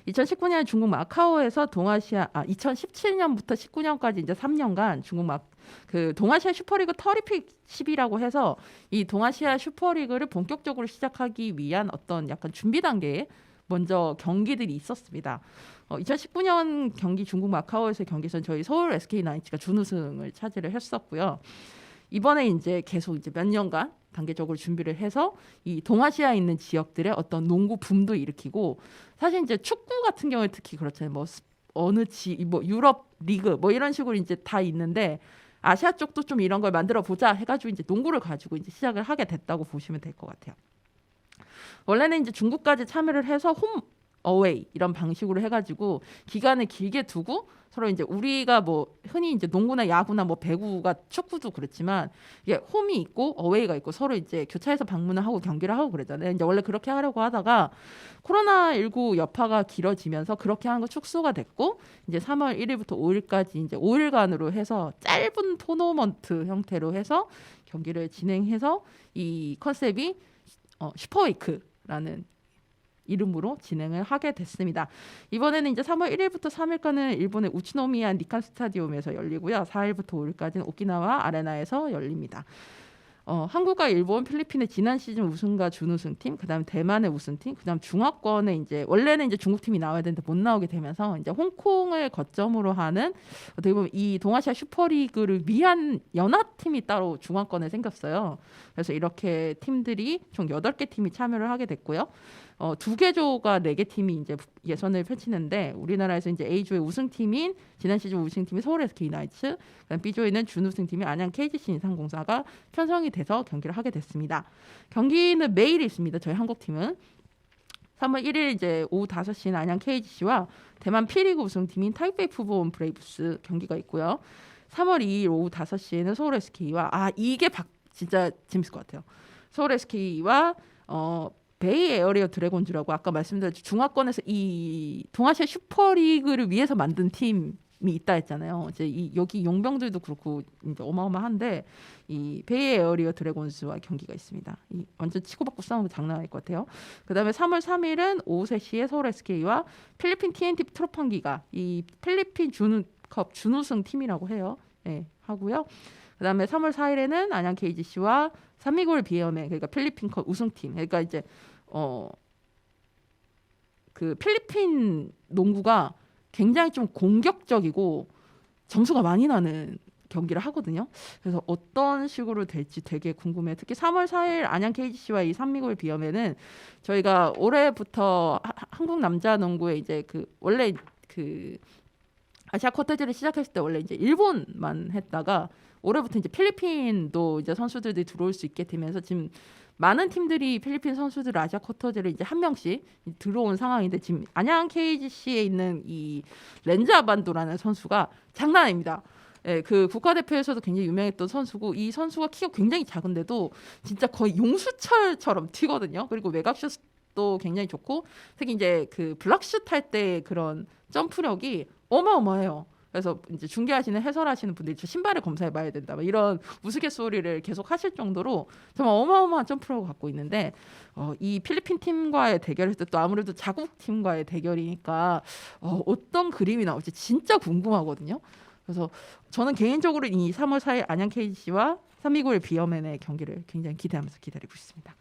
2019년 중국 마카오에서 2017년부터 19년까지 이제 3년간 그 동아시아 슈퍼리그 터리픽십이라고 해서 이 동아시아 슈퍼리그를 본격적으로 시작하기 위한 어떤 약간 준비 단계에 먼저 경기들이 있었습니다. 2019년 경기 중국 마카오에서의 경기에서는 저희 서울 SK 나이츠가 준우승을 차지를 했었고요. 이번에 이제 계속 이제 몇 년간 단계적으로 준비를 해서 이 동아시아에 있는 지역들의 어떤 농구 붐도 일으키고 사실 이제 축구 같은 경우에 특히 그렇잖아요. 뭐 유럽 리그 뭐 이런 식으로 이제 다 있는데 아시아 쪽도 좀 이런 걸 만들어 보자 해가지고 이제 농구를 가지고 이제 시작을 하게 됐다고 보시면 될 것 같아요. 원래는 이제 중국까지 참여를 해서 홈 어웨이 이런 방식으로 해가지고 기간을 길게 두고 서로 이제 우리가 뭐 흔히 이제 농구나 야구나 뭐 배구가 축구도 그렇지만 이게 홈이 있고 어웨이가 있고 서로 이제 교차해서 방문을 하고 경기를 하고 그러잖아요. 이제 원래 그렇게 하려고 하다가 코로나19 여파가 길어지면서 그렇게 하는 거 축소가 됐고 이제 3월 1일부터 5일까지 이제 5일간으로 해서 짧은 토너먼트 형태로 해서 경기를 진행해서 이 컨셉이 슈퍼웨이크라는 이름으로 진행을 하게 됐습니다. 이번에는 이제 3월 1일부터 3일까지는 일본의 우치노미야 니칸 스타디움에서 열리고요. 4일부터 5일까지는 오키나와 아레나에서 열립니다. 한국과 일본, 필리핀의 지난 시즌 우승과 준우승팀, 그다음 대만의 우승팀, 그다음 중화권에 이제 원래는 이제 중국팀이 나와야 되는데 못 나오게 되면서 이제 홍콩을 거점으로 하는 어떻게 보면 이 동아시아 슈퍼리그를 위한 연합팀이 따로 중화권에 생겼어요. 그래서 이렇게 팀들이 총 8개 팀이 참여를 하게 됐고요. 2개 조가 4개 팀이 이제 예선을 펼치는데 우리나라에서 이제 A조의 우승팀인 지난 시즌 우승팀이 서울 SK 나이츠, 그다음 B조에는 준우승팀이 안양 KGC 인삼공사가 편성이 돼서 경기를 하게 됐습니다. 경기는 매일 있습니다. 저희 한국팀은 3월 1일 이제 오후 5시는 안양 KGC와 대만 P리그 우승팀인 타이페이 푸보온 브레이브스 경기가 있고요. 3월 2일 오후 5시에는 서울 SK와 이게 진짜 재밌을 것 같아요. 서울 SK와 베이 에어리어 드래곤즈라고 아까 말씀드렸죠. 중화권에서 이 동아시아 슈퍼리그를 위해서 만든 팀이 있다 했잖아요. 이제 여기 용병들도 그렇고 이제 어마어마한데 이 베이 에어리어 드래곤즈와 경기가 있습니다. 이 완전 치고받고 싸우는 거 장난 아닐 것 같아요. 그다음에 3월 3일은 오후 3시에 서울 SK와 필리핀 TNT 트로판기가 이 필리핀 준우컵 준우승 팀이라고 해요. 네, 하고요. 그다음에 3월 4일에는 안양 KGC와 산미골 비염에 그러니까 필리핀컵 우승팀. 그러니까 이제 그 필리핀 농구가 굉장히 좀 공격적이고 점수가 많이 나는 경기를 하거든요. 그래서 어떤 식으로 될지 되게 궁금해요. 특히 3월 4일 안양 KGC와 이 산미골 비염에는 저희가 올해부터 한국 남자 농구에 이제 그 원래 그 아시아 쿼터제를 시작했을 때 원래 이제 일본만 했다가 올해부터 이제 필리핀도 이제 선수들이 들어올 수 있게 되면서 지금 많은 팀들이 필리핀 선수들 아시아 쿼터제를 이제 한 명씩 들어온 상황인데 지금 안양 KGC에 있는 이 렌즈 아반도라는 선수가 장난 아닙니다. 예, 그 국가대표에서도 굉장히 유명했던 선수고 이 선수가 키가 굉장히 작은데도 진짜 거의 용수철처럼 튀거든요. 그리고 외곽슛도 굉장히 좋고 특히 이제 그 블락슛 할 때 그런 점프력이 어마어마해요. 그래서 이제 중계하시는 해설하시는 분들이 저 신발을 검사해 봐야 된다. 막 이런 우스갯소리를 계속 하실 정도로 정말 어마어마한 점프력을 갖고 있는데 이 필리핀 팀과의 대결에서 또 아무래도 자국 팀과의 대결이니까 어떤 그림이 나올지 진짜 궁금하거든요. 그래서 저는 개인적으로 이 3월 4일 안양 KGC와 산미골 비어맨의 경기를 굉장히 기대하면서 기다리고 있습니다.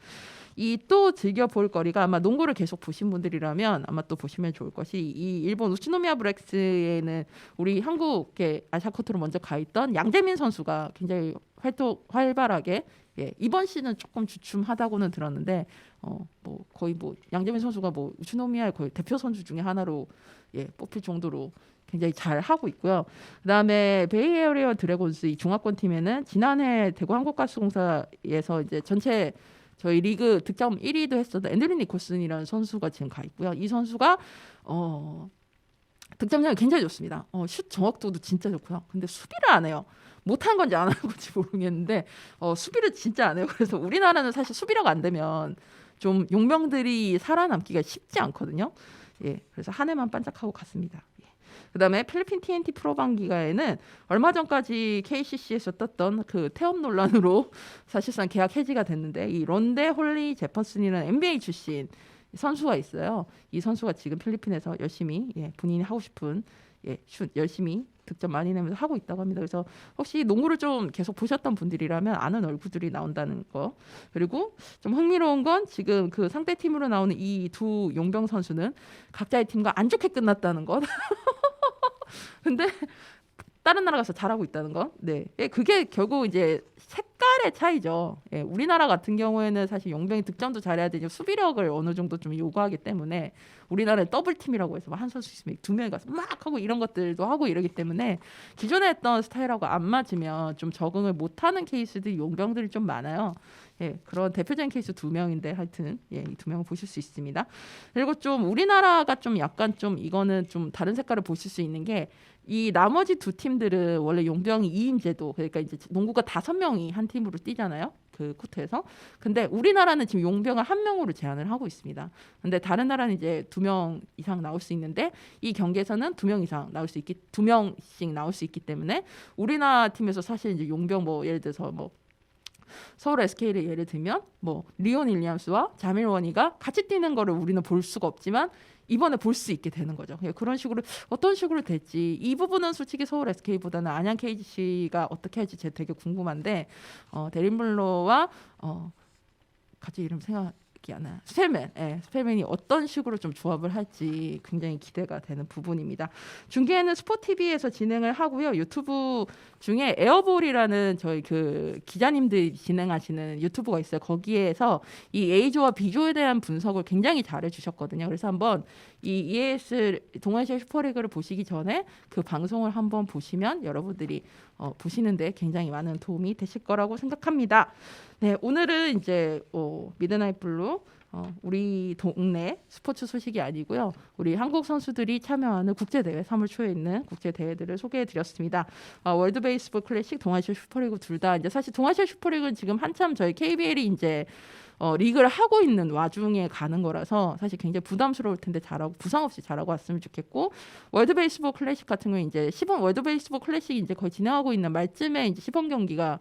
이 또 즐겨볼 거리가 아마 농구를 계속 보신 분들이라면 아마 또 보시면 좋을 것이 이 일본 우치노미야 브렉스에는 우리 한국의 아시아커트로 먼저 가 있던 양재민 선수가 굉장히 활발하게 이번 시즌 조금 주춤하다고는 들었는데 뭐 거의 뭐 양재민 선수가 뭐 우치노미야의 거의 대표 선수 중에 하나로 뽑힐 정도로 굉장히 잘 하고 있고요. 그다음에 베이에어리어 드래곤스 이 중화권 팀에는 지난해 대구 한국가스공사에서 이제 전체 저희 리그 득점 1위도 했었던 앤드류 니콜슨이라는 선수가 지금 가 있고요. 이 선수가 득점량이 굉장히 좋습니다. 슛 정확도도 진짜 좋고요. 근데 수비를 안 해요. 못한 건지 안 하는 건지 모르겠는데 수비를 진짜 안 해요. 그래서 우리나라는 사실 수비력 안 되면 좀 용병들이 살아남기가 쉽지 않거든요. 그래서 한 해만 반짝하고 갔습니다. 그다음에 필리핀 TNT 프로방 기가에는 얼마 전까지 KCC에서 떴던 그 태업 논란으로 사실상 계약 해지가 됐는데 이 론데 홀리 제퍼슨이라는 NBA 출신 선수가 있어요. 이 선수가 지금 필리핀에서 열심히 본인이 하고 싶은 슛 열심히 득점 많이 내면서 하고 있다고 합니다. 그래서 혹시 농구를 좀 계속 보셨던 분들이라면 아는 얼굴들이 나온다는 거. 그리고 좀 흥미로운 건 지금 그 상대 팀으로 나오는 이 두 용병 선수는 각자의 팀과 안 좋게 끝났다는 것. 근데 다른 나라 가서 잘하고 있다는 거. 그게 결국 이제 색깔의 차이죠. 우리나라 같은 경우에는 사실 용병이 득점도 잘해야 되고 수비력을 어느 정도 좀 요구하기 때문에 우리나라는 더블 팀이라고 해서 한 선수 있으면 두 명이 가서 막 하고 이런 것들도 하고 이러기 때문에 기존에 했던 스타일하고 안 맞으면 좀 적응을 못하는 케이스들이 용병들이 좀 많아요. 그런 대표적인 케이스 2명인데 하여튼 이 2명을 보실 수 있습니다. 그리고 좀 우리나라가 좀 약간 좀 이거는 좀 다른 색깔을 보실 수 있는 게 이 나머지 두 팀들은 원래 용병이 2인제도 그러니까 이제 농구가 5명이 한 팀으로 뛰잖아요. 그 코트에서. 근데 우리나라는 지금 용병을 1명으로 제한을 하고 있습니다. 근데 다른 나라는 이제 2명 이상 나올 수 있는데 이 경기에서는 2명 이상 나올 수 있기 2명씩 나올 수 있기 때문에 우리나라 팀에서 사실 이제 용병 뭐 예를 들어서 뭐 서울 SK를 예를 들면 뭐 리온 윌리엄스와 자밀 워니가 같이 뛰는 거를 우리는 볼 수가 없지만 이번에 볼 수 있게 되는 거죠. 그런 식으로 어떤 식으로 될지 이 부분은 솔직히 서울 SK보다는 안양 KGC가 어떻게 할지 제가 되게 궁금한데 데린 블로와 같이 이름 생각이 안 나요. 스펠맨이 어떤 식으로 좀 조합을 할지 굉장히 기대가 되는 부분입니다. 중계는 스포티비에서 진행을 하고요. 유튜브 중에 에어볼이라는 저희 그 기자님들이 진행하시는 유튜브가 있어요. 거기에서 이 A조와 B조에 대한 분석을 굉장히 잘해 주셨거든요. 그래서 한번 이 EAS 동아시아 슈퍼리그를 보시기 전에 그 방송을 한번 보시면 여러분들이 보시는데 굉장히 많은 도움이 되실 거라고 생각합니다. 오늘은 이제 미드나잇 블루 우리 동네 스포츠 소식이 아니고요. 우리 한국 선수들이 참여하는 국제대회 3월 초에 있는 국제대회들을 소개해드렸습니다. 월드 베이스볼 클래식, 동아시아 슈퍼리그 둘 다 이제 사실 동아시아 슈퍼리그는 지금 한참 저희 KBL이 이제 리그를 하고 있는 와중에 가는 거라서 사실 굉장히 부담스러울 텐데 잘하고 부상 없이 잘하고 왔으면 좋겠고 월드 베이스볼 클래식 같은 경우는 이제 시범 월드 베이스볼 클래식이 이제 거의 진행하고 있는 말쯤에 이제 시범 경기가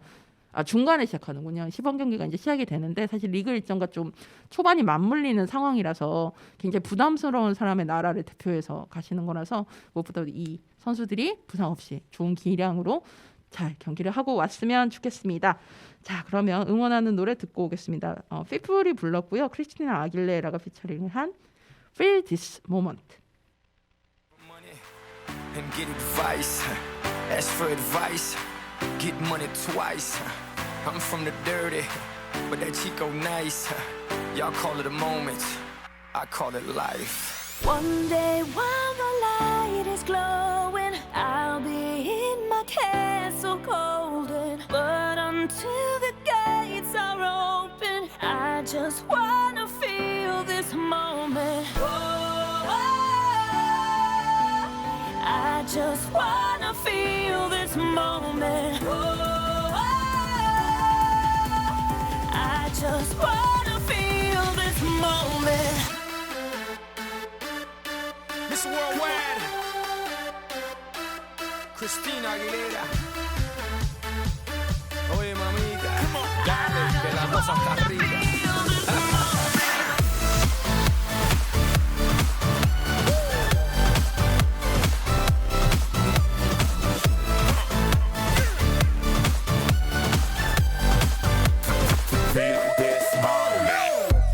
중간에 시작하는군요. 시범 경기가 이제 시작이 되는데 사실 리그 일정과 좀 초반이 맞물리는 상황이라서 굉장히 부담스러운 사람의 나라를 대표해서 가시는 거라서 무엇보다 이 선수들이 부상 없이 좋은 기량으로 잘 경기를 하고 왔으면 좋겠습니다. 자, 그러면 응원하는 노래 듣고 오겠습니다. 피플이 불렀고요. 크리스티나 아길레라가 피처링한 Feel This Moment. And get advice. Ask for advice. Get money twice. I'm from the dirty, but that Chico nice. Y'all call it a moment. I call it life. One day while the light is glowing, I'll be in my castle golden. But until the gates are open, I just wanna feel this moment. I just wanna feel this moment. I just wanna feel this moment. Miss Worldwide, Christina Aguilera. Oye, mamita, dale, que la cosa está arriba.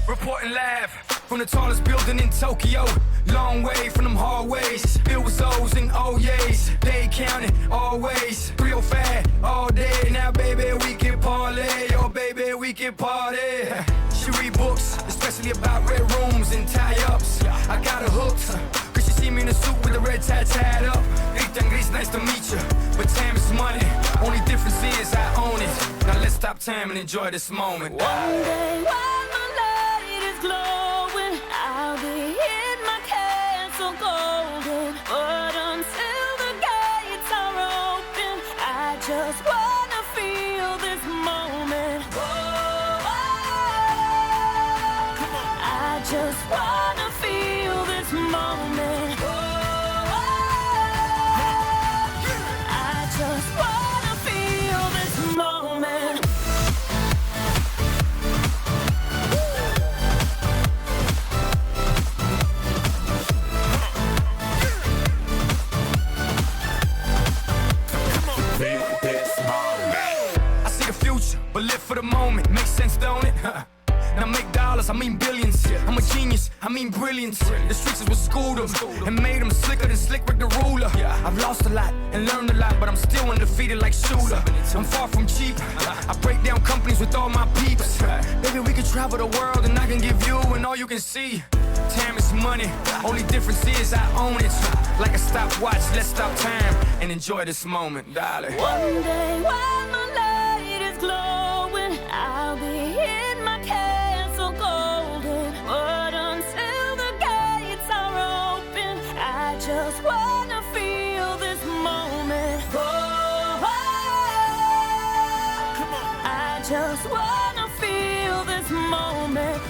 Reporting live from the tallest building in Tokyo. Long way from them hallways, filled with O's and O's. They counting always, 305 all day. Now, baby, we can parlay. Oh, baby, we can party. She read books, especially about red rooms and tie-ups. I got her hooked, cause she see me in a suit with the red tie tied up. Ethan Gris, nice to meet you, but time is money. Only difference is I own it. Now let's stop time and enjoy this moment. One day while the light is glowing, I'll be in my castle golden. But until the gates are open, I just wanna feel this moment. I just wanna feel this moment. I just wanna feel this moment. I see the future, but live for the moment. Makes sense, don't it? Now make dollars, I mean billions. I'm a genius, I mean brilliance. The streets is what schooled them and made them slicker than Slick Rick the ruler. I've lost a lot and learned a lot, but I'm still undefeated like Shooter. I'm far from cheap. I break down companies with all my peeps. Baby, we can travel the world and I can give you and all you can see. Time is money, only difference is I own it. Like a stopwatch, let's stop time and enjoy this moment, darling. One day while the light is glowing, I'll be in my castle golden. But until the gates are open, I just wanna feel this moment. I just wanna feel this moment.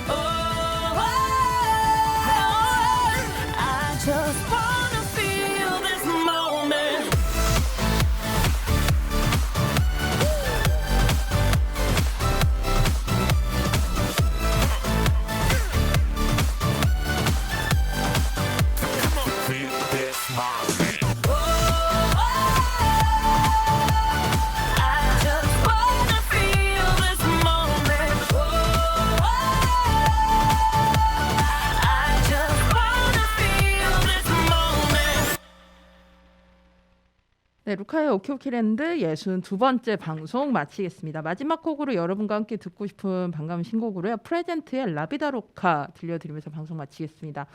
I just wanna feel this moment. I just wanna feel this moment. I just wanna feel this moment. 네, 루카의 오키오키랜드 62번째 방송 마치겠습니다. 마지막 곡으로 여러분과 함께 듣고 싶은 반가운 신곡으로요. 프레젠트의 라비다로카 들려드리면서 방송 마치겠습니다.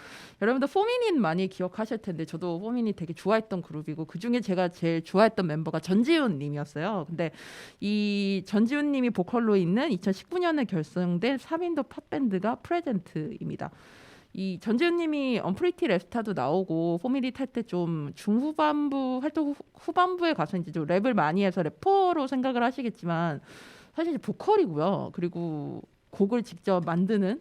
여러분들 포미닛 많이 기억하실 텐데 저도 포미닛 되게 좋아했던 그룹이고 그중에 제가 제일 좋아했던 멤버가 전지훈 님이었어요. 근데 이 전지훈 님이 보컬로 있는 2019년에 결성된 3인도 팝밴드가 프레젠트입니다. 이 전지훈님이 언프리티 랩스타도 나오고 포미닛 할 때 좀 중후반부 활동 후반부에 가서 이제 좀 랩을 많이 해서 래퍼로 생각을 하시겠지만 사실 보컬이고요. 그리고 곡을 직접 만드는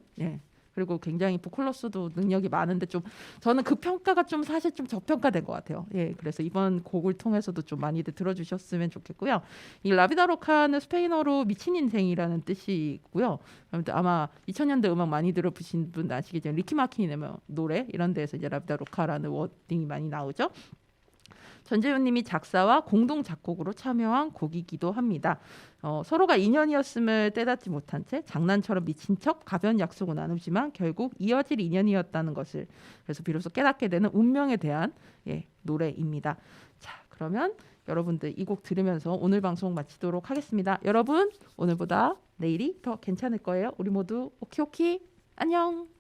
그리고 굉장히 보컬로서도 능력이 많은데 좀 저는 그 평가가 좀 사실 좀 저평가된 것 같아요. 그래서 이번 곡을 통해서도 좀 많이들 들어주셨으면 좋겠고요. 이 라비다로카는 스페인어로 미친 인생이라는 뜻이고요. 아마 2000년대 음악 많이 들어보신 분 아시겠지만 리키 마틴의 노래 이런 데에서 이제 라비다로카라는 워딩이 많이 나오죠. 전재훈님이 작사와 공동 작곡으로 참여한 곡이기도 합니다. 서로가 인연이었음을 깨닫지 못한 채 장난처럼 미친 척 가벼운 약속을 나누지만 결국 이어질 인연이었다는 것을 그래서 비로소 깨닫게 되는 운명에 대한 노래입니다. 자, 그러면 여러분들 이 곡 들으면서 오늘 방송 마치도록 하겠습니다. 여러분 오늘보다 내일이 더 괜찮을 거예요. 우리 모두 오키오키 안녕.